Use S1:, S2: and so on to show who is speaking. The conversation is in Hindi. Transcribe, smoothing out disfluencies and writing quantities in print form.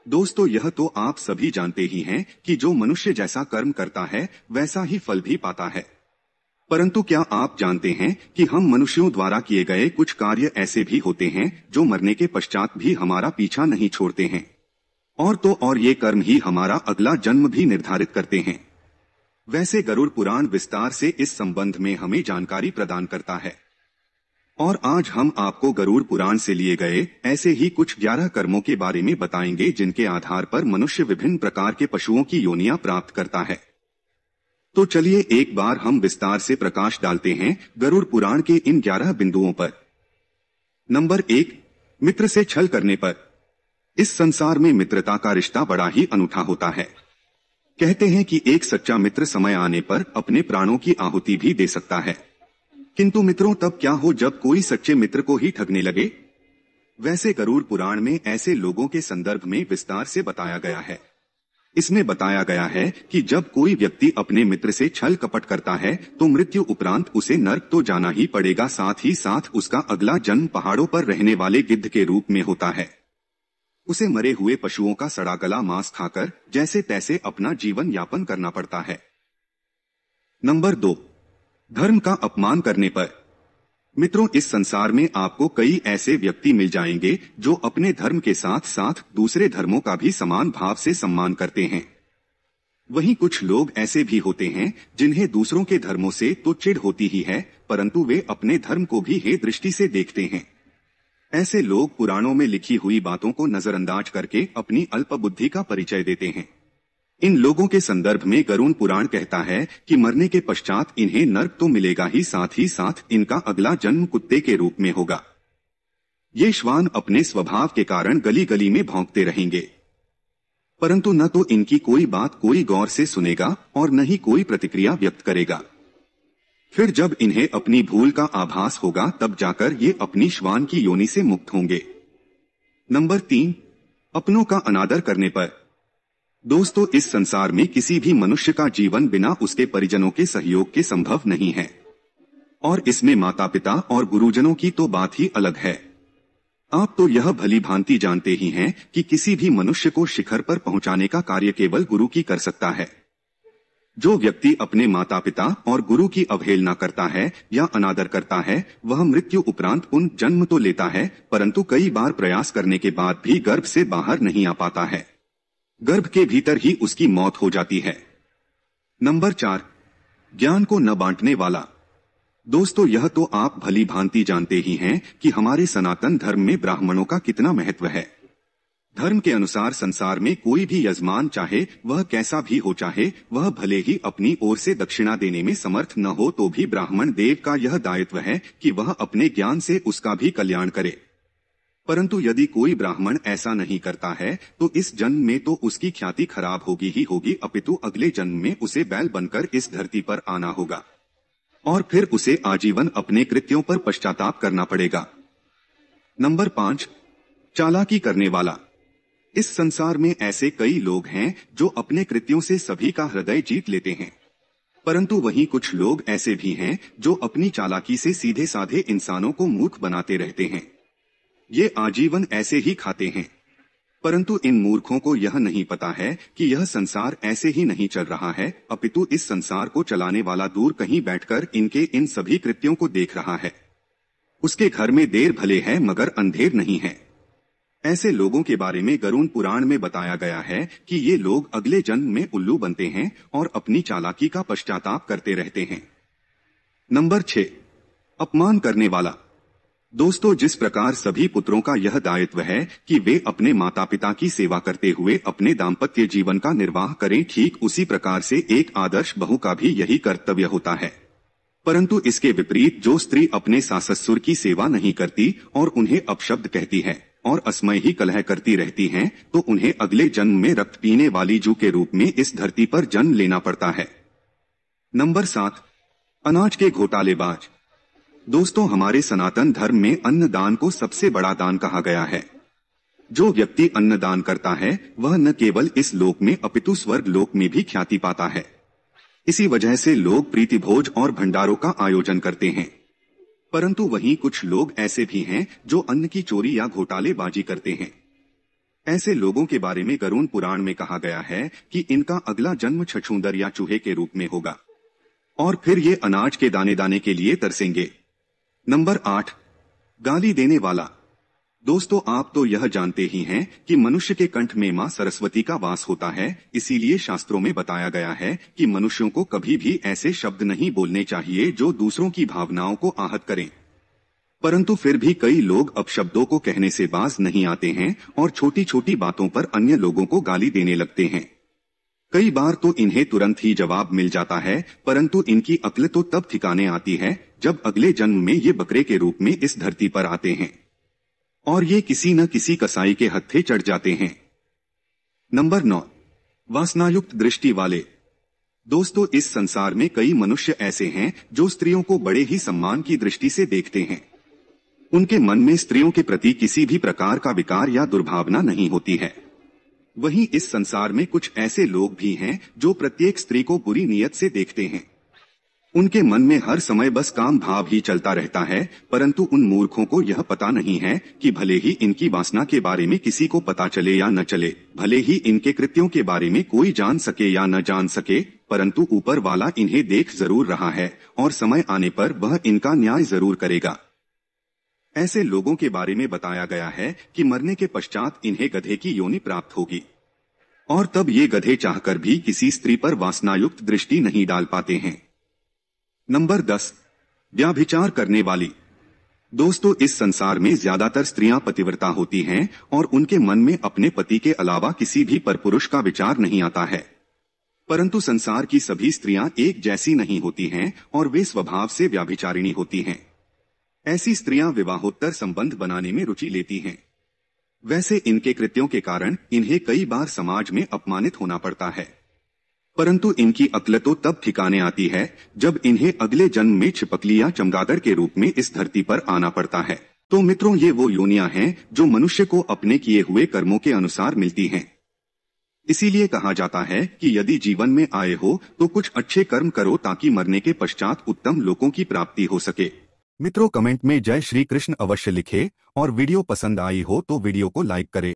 S1: दोस्तों, यह तो आप सभी जानते ही हैं कि जो मनुष्य जैसा कर्म करता है वैसा ही फल भी पाता है। परंतु क्या आप जानते हैं कि हम मनुष्यों द्वारा किए गए कुछ कार्य ऐसे भी होते हैं जो मरने के पश्चात भी हमारा पीछा नहीं छोड़ते हैं, और तो और ये कर्म ही हमारा अगला जन्म भी निर्धारित करते हैं। वैसे गरुड़ पुराण विस्तार से इस संबंध में हमें जानकारी प्रदान करता है, और आज हम आपको गरुड़ पुराण से लिए गए ऐसे ही कुछ 11 कर्मों के बारे में बताएंगे जिनके आधार पर मनुष्य विभिन्न प्रकार के पशुओं की योनियां प्राप्त करता है। तो चलिए एक बार हम विस्तार से प्रकाश डालते हैं गरुड़ पुराण के इन 11 बिंदुओं पर। नंबर 1, मित्र से छल करने पर। इस संसार में मित्रता का रिश्ता बड़ा ही अनूठा होता है। कहते हैं कि एक सच्चा मित्र समय आने पर अपने प्राणों की आहुति भी दे सकता है। किंतु मित्रों, तब क्या हो जब कोई सच्चे मित्र को ही ठगने लगे? वैसे गरुड़ पुराण में ऐसे लोगों के संदर्भ में विस्तार से बताया गया है। इसमें बताया गया है कि जब कोई व्यक्ति अपने मित्र से छल कपट करता है तो मृत्यु उपरांत उसे नरक तो जाना ही पड़ेगा, साथ ही साथ उसका अगला जन्म पहाड़ों पर रहने वाले गिद्ध के रूप में होता है। उसे मरे हुए पशुओं का सड़ा गला मांस खाकर जैसे तैसे अपना जीवन यापन करना पड़ता है। नंबर 2, धर्म का अपमान करने पर। मित्रों, इस संसार में आपको कई ऐसे व्यक्ति मिल जाएंगे जो अपने धर्म के साथ साथ दूसरे धर्मों का भी समान भाव से सम्मान करते हैं। वहीं कुछ लोग ऐसे भी होते हैं जिन्हें दूसरों के धर्मों से तो चिढ़ होती ही है, परंतु वे अपने धर्म को भी हे दृष्टि से देखते हैं। ऐसे लोग पुराणों में लिखी हुई बातों को नजरअंदाज करके अपनी अल्प बुद्धि का परिचय देते हैं। इन लोगों के संदर्भ में गरुड़ पुराण कहता है कि मरने के पश्चात इन्हें नरक तो मिलेगा ही साथ इनका अगला जन्म कुत्ते के रूप में होगा। ये श्वान अपने स्वभाव के कारण गली गली में भौंकते रहेंगे, परंतु न तो इनकी कोई बात कोई गौर से सुनेगा और न ही कोई प्रतिक्रिया व्यक्त करेगा। फिर जब इन्हें अपनी भूल का आभास होगा तब जाकर ये अपनी श्वान की योनि से मुक्त होंगे। नंबर 3, अपनों का अनादर करने पर। दोस्तों, इस संसार में किसी भी मनुष्य का जीवन बिना उसके परिजनों के सहयोग के संभव नहीं है, और इसमें माता पिता और गुरुजनों की तो बात ही अलग है। आप तो यह भली भांति जानते ही हैं कि किसी भी मनुष्य को शिखर पर पहुंचाने का कार्य केवल गुरु की कर सकता है। जो व्यक्ति अपने माता पिता और गुरु की अवहेलना करता है या अनादर करता है वह मृत्यु उपरांत पुनः जन्म तो लेता है, परंतु कई बार प्रयास करने के बाद भी गर्भ से बाहर नहीं आ पाता है। गर्भ के भीतर ही उसकी मौत हो जाती है। नंबर 4, ज्ञान को न बांटने वाला। दोस्तों, यह तो आप भली भांति जानते ही हैं कि हमारे सनातन धर्म में ब्राह्मणों का कितना महत्व है। धर्म के अनुसार संसार में कोई भी यजमान चाहे वह कैसा भी हो, चाहे वह भले ही अपनी ओर से दक्षिणा देने में समर्थ न हो, तो भी ब्राह्मण देव का यह दायित्व है कि वह अपने ज्ञान से उसका भी कल्याण करे। परंतु यदि कोई ब्राह्मण ऐसा नहीं करता है तो इस जन्म में तो उसकी ख्याति खराब होगी ही होगी, अपितु अगले जन्म में उसे बैल बनकर इस धरती पर आना होगा और फिर उसे आजीवन अपने कृत्यों पर पश्चाताप करना पड़ेगा। नंबर 5, चालाकी करने वाला। इस संसार में ऐसे कई लोग हैं जो अपने कृत्यों से सभी का हृदय जीत लेते हैं, परंतु वहीं कुछ लोग ऐसे भी हैं जो अपनी चालाकी से सीधे साधे इंसानों को मूर्ख बनाते रहते हैं। ये आजीवन ऐसे ही खाते हैं, परंतु इन मूर्खों को यह नहीं पता है कि यह संसार ऐसे ही नहीं चल रहा है, अपितु इस संसार को चलाने वाला दूर कहीं बैठकर इनके इन सभी कृत्यों को देख रहा है। उसके घर में देर भले है मगर अंधेर नहीं है। ऐसे लोगों के बारे में गरुड़ पुराण में बताया गया है कि ये लोग अगले जन्म में उल्लू बनते हैं और अपनी चालाकी का पश्चाताप करते रहते हैं। नंबर 6, अपमान करने वाला। दोस्तों, जिस प्रकार सभी पुत्रों का यह दायित्व है कि वे अपने माता पिता की सेवा करते हुए अपने दाम्पत्य जीवन का निर्वाह करें, ठीक उसी प्रकार से एक आदर्श बहू का भी यही कर्तव्य होता है। परंतु इसके विपरीत जो स्त्री अपने सास ससुर की सेवा नहीं करती और उन्हें अपशब्द कहती है और असमय ही कलह करती रहती हैं, तो उन्हें अगले जन्म में रक्त पीने वाली जू के रूप में इस धरती पर जन्म लेना पड़ता है। नंबर 7, अनाज के घोटालेबाज। दोस्तों, हमारे सनातन धर्म में अन्नदान को सबसे बड़ा दान कहा गया है। जो व्यक्ति अन्नदान करता है वह न केवल इस लोक में अपितु स्वर्ग लोक में भी ख्याति पाता है। इसी वजह से लोग प्रीति भोज और भंडारों का आयोजन करते हैं। परंतु वहीं कुछ लोग ऐसे भी हैं जो अन्न की चोरी या घोटालेबाजी करते हैं। ऐसे लोगों के बारे में गरुड़ पुराण में कहा गया है कि इनका अगला जन्म छछूंदर या चूहे के रूप में होगा और फिर ये अनाज के दाने दाने के लिए तरसेंगे। नंबर 8, गाली देने वाला। दोस्तों, आप तो यह जानते ही हैं कि मनुष्य के कंठ में मां सरस्वती का वास होता है, इसीलिए शास्त्रों में बताया गया है कि मनुष्यों को कभी भी ऐसे शब्द नहीं बोलने चाहिए जो दूसरों की भावनाओं को आहत करें। परंतु फिर भी कई लोग अपशब्दों को कहने से बाज नहीं आते हैं और छोटी छोटी बातों पर अन्य लोगों को गाली देने लगते हैं। कई बार तो इन्हें तुरंत ही जवाब मिल जाता है, परंतु इनकी अक्ल तो तब ठिकाने आती है जब अगले जन्म में ये बकरे के रूप में इस धरती पर आते हैं और ये किसी न किसी कसाई के हत्थे चढ़ जाते हैं। नंबर 9, वासनायुक्त दृष्टि वाले। दोस्तों, इस संसार में कई मनुष्य ऐसे हैं जो स्त्रियों को बड़े ही सम्मान की दृष्टि से देखते हैं। उनके मन में स्त्रियों के प्रति किसी भी प्रकार का विकार या दुर्भावना नहीं होती है। वहीं इस संसार में कुछ ऐसे लोग भी हैं जो प्रत्येक स्त्री को बुरी नीयत से देखते हैं। उनके मन में हर समय बस काम भाव ही चलता रहता है, परंतु उन मूर्खों को यह पता नहीं है कि भले ही इनकी वासना के बारे में किसी को पता चले या न चले, भले ही इनके कृत्यों के बारे में कोई जान सके या न जान सके, परंतु ऊपर वाला इन्हें देख जरूर रहा है और समय आने पर वह इनका न्याय जरूर करेगा। ऐसे लोगों के बारे में बताया गया है कि मरने के पश्चात इन्हें गधे की योनि प्राप्त होगी और तब ये गधे चाहकर भी किसी स्त्री पर वासनायुक्त दृष्टि नहीं डाल पाते हैं। नंबर 10, व्यभिचार करने वाली। दोस्तों, इस संसार में ज्यादातर स्त्रियां पतिव्रता होती हैं और उनके मन में अपने पति के अलावा किसी भी परपुरुष का विचार नहीं आता है। परंतु संसार की सभी स्त्रियां एक जैसी नहीं होती हैं और वे स्वभाव से व्यभिचारिणी होती हैं। ऐसी स्त्रियां विवाहोत्तर संबंध बनाने में रुचि लेती हैं। वैसे इनके कृत्यों के कारण इन्हें कई बार समाज में अपमानित होना पड़ता है, परंतु इनकी अक्ल तो तब ठिकाने आती है जब इन्हें अगले जन्म में छिपकली या चमगादड़ के रूप में इस धरती पर आना पड़ता है। तो मित्रों, ये वो योनियां हैं जो मनुष्य को अपने किए हुए कर्मों के अनुसार मिलती हैं। इसीलिए कहा जाता है कि यदि जीवन में आए हो तो कुछ अच्छे कर्म करो ताकि मरने के पश्चात उत्तम लोकों की प्राप्ति हो सके। मित्रों, कमेंट में जय श्री कृष्ण अवश्य लिखें और वीडियो पसंद आई हो तो वीडियो को लाइक करें।